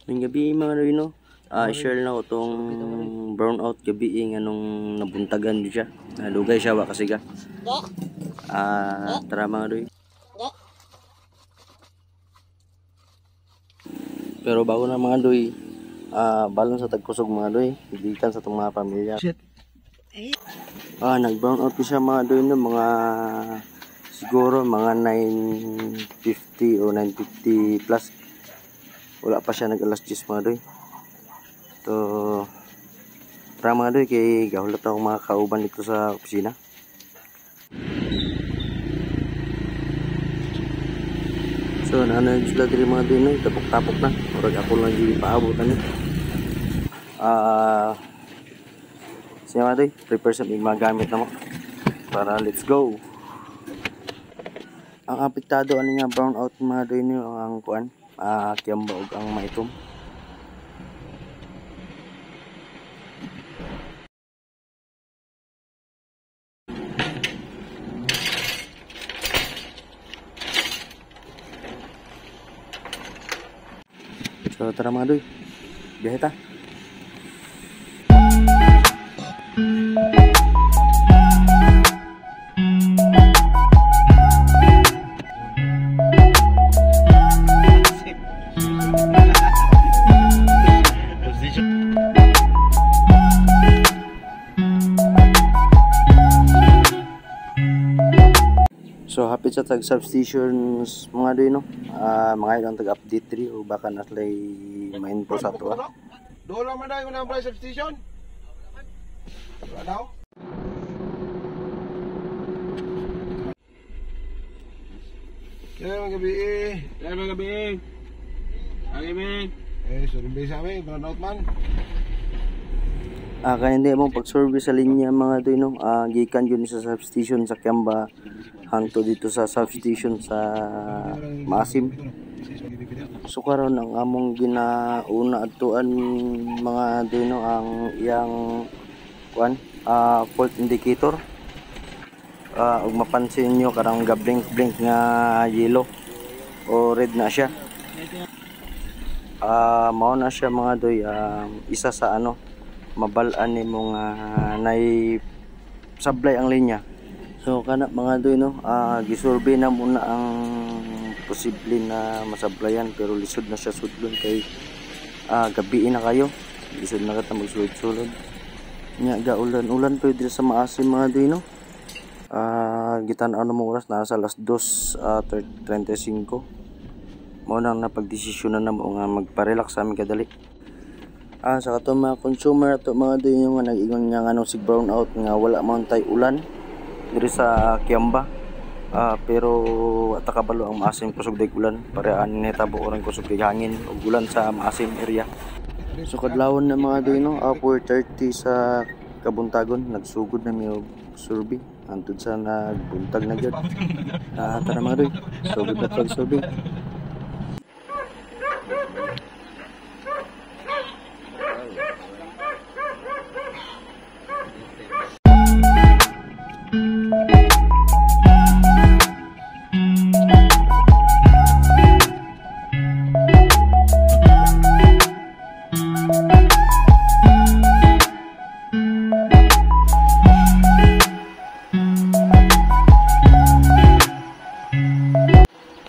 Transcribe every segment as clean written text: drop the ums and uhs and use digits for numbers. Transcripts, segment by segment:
Yung gabi mga no, share na ko tong brownout gabi nga nung nabuntagan di siya. Nalugay siya wa kasi ga. Tara mga doy. Pero bago na mga doy, balon sa tagkusog mga doy, gikan sa tong mga pamilya. Shit. Nag-brownout ko siya mga doy no, mga siguro mga 950 o 950 plus. Wala pa siya nag-alas 10 mga doy. So, tara mga doy, kay gahulat ako mga kauban dito sa opisina. So, naanay sila dito mga doy, no? Tapok-tapok na. Orag ako lang yung paabutan nyo. Siya mga doy, prepare sa mga gamit na mo. Para let's go. Ang apektado ano nga brownout mga doy nyo ang kuan. Kiyamba og ang maitom. So tara mga doy, biyahe ta. So hapit sa tag substations mga doy no. Mga ilang tag update diri o baka naslay ma-info sa to. Dola man daw yung price substation. Wala daw. Kaya gabi. Sorry ba sa amin, brownout man. Kaya hindi mo pag-service sa linya mga doy no. Gikan yun sa substation sa Kiamba hanto dito sa substation sa Maasim. So karon ang among ginauna adtuan mga doy no ang iyang kuan fault indicator. Ug mapansin nyo karang ga-blink nga yellow o red na siya. Mao na siya mga doy, isa sa ano mabalaan ni mong nay sablay ang linya. So kana mga doy no, gisurvey na muna ang posible na masablayan pero lisod na siya sudlon kay gabi na kayo. Lisod na kata magsulod-sulod. Nya ga ulan to diri sa Maasim mga doy no. Gitan-aw na mo oras nasa alas 2:35. Mao nang napagdesisyonan na mo nga magpa-relax sa amin kadali. Sa kato mga consumer ato mga doy yung nga nag-ingon nga ano sig brownout nga wala man tay ulan diri sa Kiamba. Pero at kabalo ang Maasim kusog day ulan parean ni tabo orang kusog day hangin ug ulan sa Maasim area. So kadlawon na mga doy no, 4:30 sa kabuntagon nagsugod na mi og survey antud sa nagbuntag na gyud. Tara mga doy, sugod na pag survey.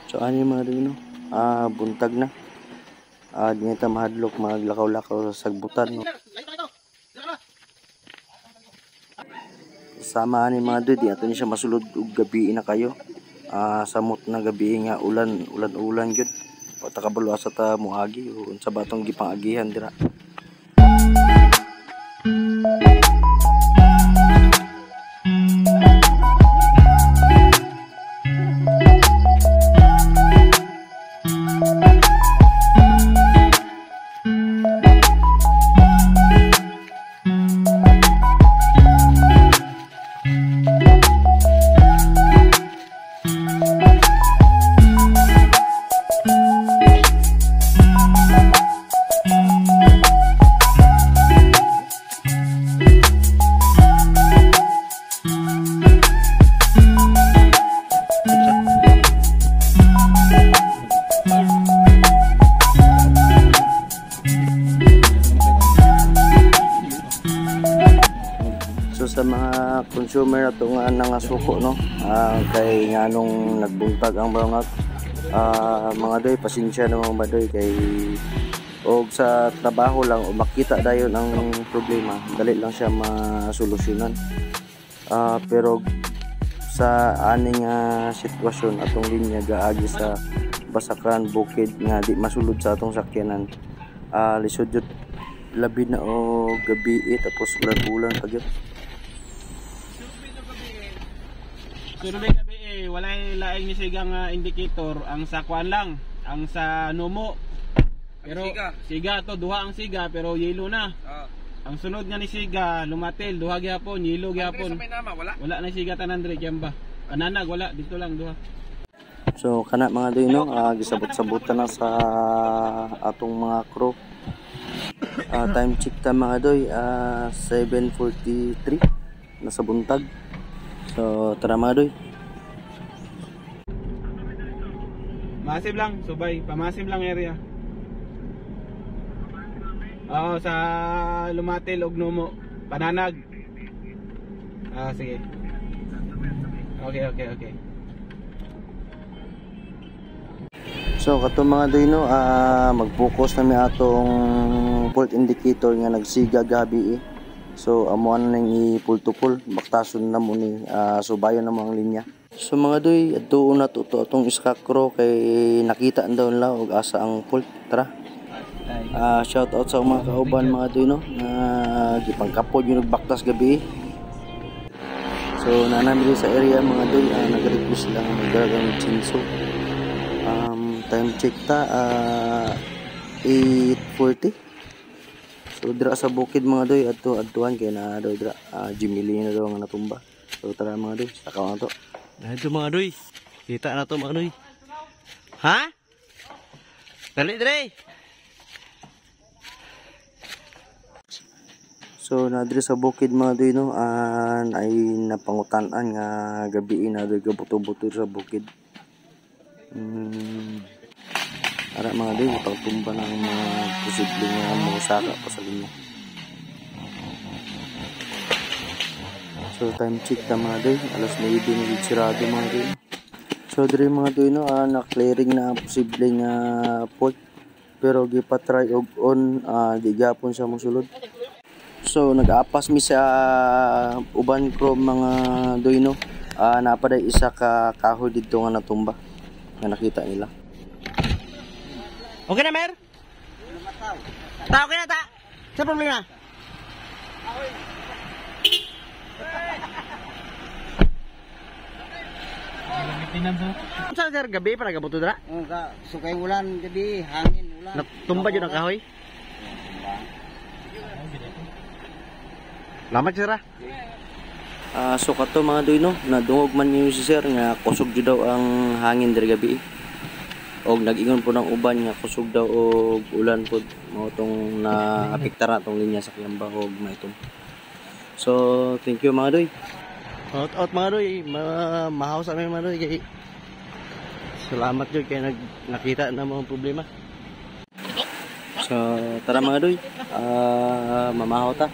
So ano yung mga doy no? Buntag na. Di na mahadlok maglakaw-lakaw sa sagbutan no. Sama ni mga doy, di ato ni siya masulod og gabi na kayo. Samot na gabi nga ulan gyud. Pata kabalo asa ta moagi o unsa batong gipangagihan dira. sa mga consumer ato nga nangasuko no, kay nga nung nagbuntag ang brownout, mga doy pasensya naman ba doy kay og sa trabaho lang o makita dayon ang problema dali lang siya masolusyonan, pero sa aning sitwasyon atong linya gaagi sa basakan bukid nga di masulod sa atong sakyanan, lisod jud labi na o gabi tapos ulan-ulan pa gyud. Survey gabi walay laing ni sigang indicator ang sa kuan lang, ang sa Numo. Pero siga to duha ang siga pero yellow na. Ang sunod nga ni siga lumatil duha gyapon, yellow gyapon. Wala na siga tanan dire kyamba. Pananag wala dito lang duha. So kana mga doy no, gisabot-sabutan na sa atong mga crew. Time check ta mga doy, 7:43 nasa buntag. So tara mga doy. Massive lang, subay, pamassive lang area. Oo, sa Lumatil og Numo, Pananag. Sige. Okay. So kato mga doy no, mag-focus na mi atong fault indicator nga nagsiga gabi So amo na ning i-pull to pull, baktason na mo ni subayon na mo ang linya. So mga doy, adto na to atong iskakro kay nakita daw nila og asa ang fault. Tara. Shout out sa mga kauban mga doy no, na gipangkapod yung nagbaktas gabi. So nanami sa area mga doy, nag-request lang magdagang chinso. Time check ta 8:40. So dira sa bukid mga doy adtuan kay na daw dira Jimili na daw nga natumba. So tara mga doy, sakaw na to. Dito mga doy. Kita na to mga doy. Ha? Dali dire. So na diri sa bukid mga doy no, ay napangutan-an nga gabi na doy gabuto-buto sa bukid. Ara mga doy, pagtumba ng mga posibleng mga saka pa sa linya. So time check ta mga doy, alas 9 na sirado mga doy. So diri mga doy no, na-clearing na ang posibleng fault, pero gipa-try og on, di gyapon siya mosulod. So nag-apas mi sa uban ko mga doy no, napaday isa ka kahoy dito nga natumba nga nakita nila. Okay na mer? Ta okay na ta. Sa problema? Sa sir gabi para gabuto dira? Sukay ulan gabi, hangin ulan. Natumba jud ang kahoy. Lamat sir. So kato mga doy no, nadungog man niyo si sir nga kusog jud daw ang hangin diri gabi. Og nag-ingon po ng uban nga kusog daw og ulan pod mao tong naapektara tong linya sa Kiamba og maitom. So thank you mga doy. Out mga doy, mahaw sa amin mga doy kay salamat jud kay nakita na mo ang problema. So tara mga doy, mamahaw ta.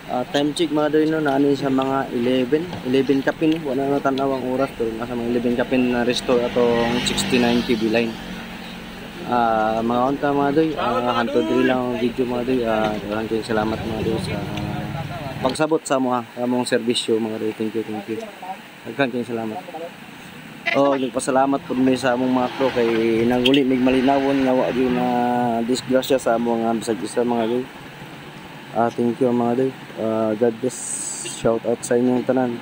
Time check mga doy no, naani sa mga 11 kapin, wala na tanaw ang oras pero nasa mga 11 kapin na restore atong 69 KB line. Mga unta mga doy, hantod diri lang ang video mga doy. Daghang kayong salamat mga doy sa pagsabot sa among serbisyo mga doy. Thank you. Daghang kayong salamat. Nagpasalamat pud mi sa among mga crew kay nanguli mig malinawon nga wa gyud na disgrasya sa among bisag isa mga doy. Thank you mga doy. God bless. Shout out sa inyong tanan.